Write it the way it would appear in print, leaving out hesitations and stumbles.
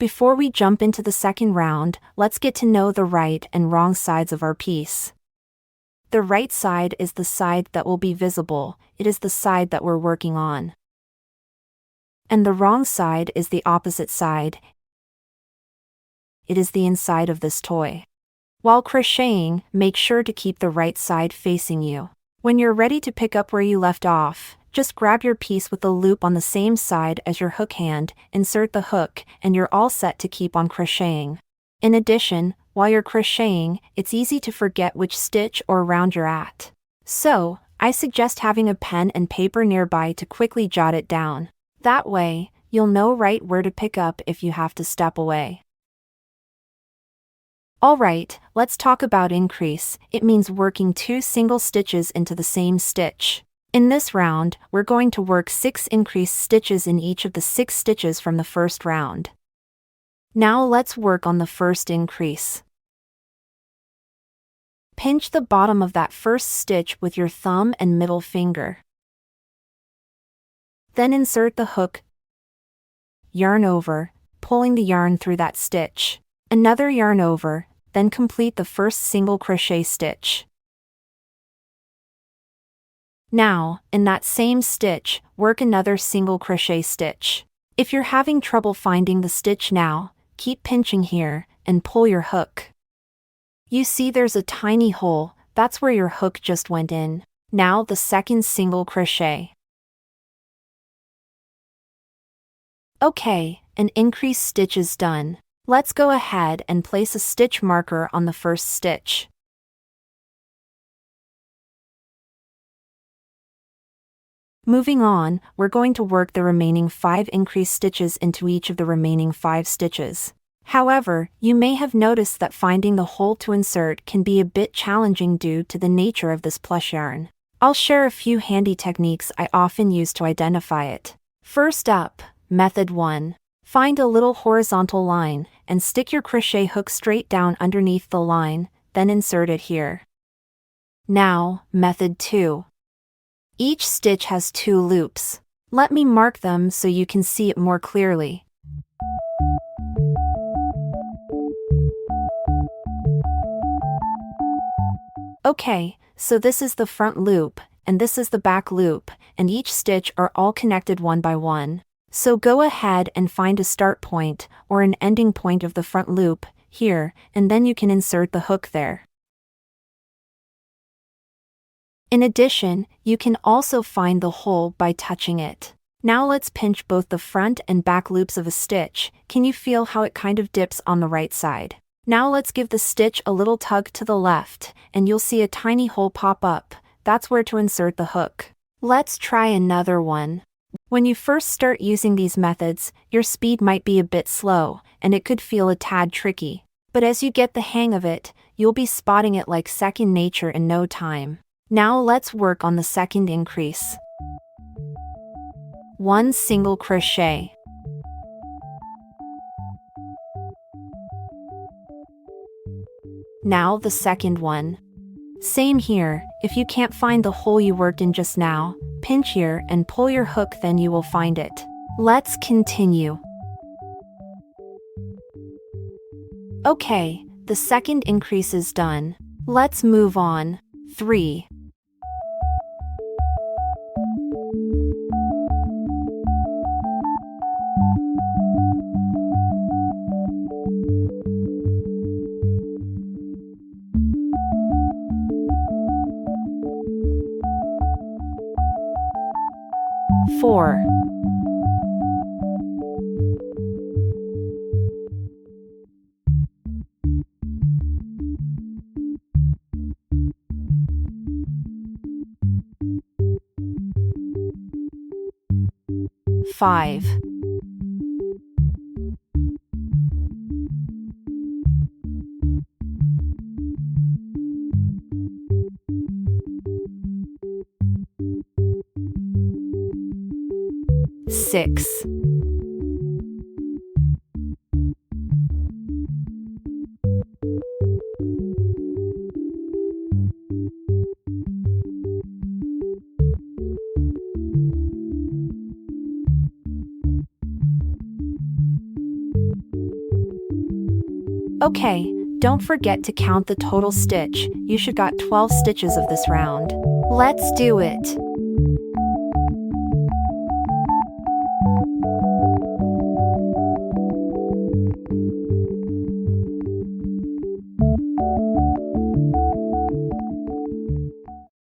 Before we jump into the second round, let's get to know the right and wrong sides of our piece. The right side is the side that will be visible, it is the side that we're working on. And the wrong side is the opposite side. It is the inside of this toy. While crocheting, make sure to keep the right side facing you. When you're ready to pick up where you left off, just grab your piece with the loop on the same side as your hook hand, insert the hook, and you're all set to keep on crocheting. In addition, while you're crocheting, it's easy to forget which stitch or round you're at. So, I suggest having a pen and paper nearby to quickly jot it down. That way, you'll know right where to pick up if you have to step away. Alright, let's talk about increase. It means working 2 single stitches into the same stitch. In this round, we're going to work 6 increase stitches in each of the 6 stitches from the first round. Now let's work on the first increase. Pinch the bottom of that first stitch with your thumb and middle finger. Then insert the hook, yarn over, pulling the yarn through that stitch. Another yarn over, then complete the first single crochet stitch. Now, in that same stitch, work another single crochet stitch. If you're having trouble finding the stitch now, keep pinching here, and pull your hook. You see there's a tiny hole, that's where your hook just went in. Now the second single crochet. Okay, an increase stitch is done. Let's go ahead and place a stitch marker on the first stitch. Moving on, we're going to work the remaining 5 increase stitches into each of the remaining 5 stitches. However, you may have noticed that finding the hole to insert can be a bit challenging due to the nature of this plush yarn. I'll share a few handy techniques I often use to identify it. First up, Method 1. Find a little horizontal line, and stick your crochet hook straight down underneath the line, then insert it here. Now, Method 2. Each stitch has 2 loops. Let me mark them so you can see it more clearly. Okay, so this is the front loop, and this is the back loop, and each stitch are all connected one by one. So go ahead and find a start point, or an ending point of the front loop, here, and then you can insert the hook there. In addition, you can also find the hole by touching it. Now let's pinch both the front and back loops of a stitch. Can you feel how it kind of dips on the right side? Now let's give the stitch a little tug to the left, and you'll see a tiny hole pop up. That's where to insert the hook. Let's try another one. When you first start using these methods, your speed might be a bit slow, and it could feel a tad tricky. But as you get the hang of it, you'll be spotting it like second nature in no time. Now let's work on the second increase. 1 single crochet. Now the second one. Same here, if you can't find the hole you worked in just now, pinch here and pull your hook, then you will find it. Let's continue. Okay, the second increase is done. Let's move on. 3. Four. 5. 6. Okay, don't forget to count the total stitch. You should got 12 stitches of this round. Let's do it.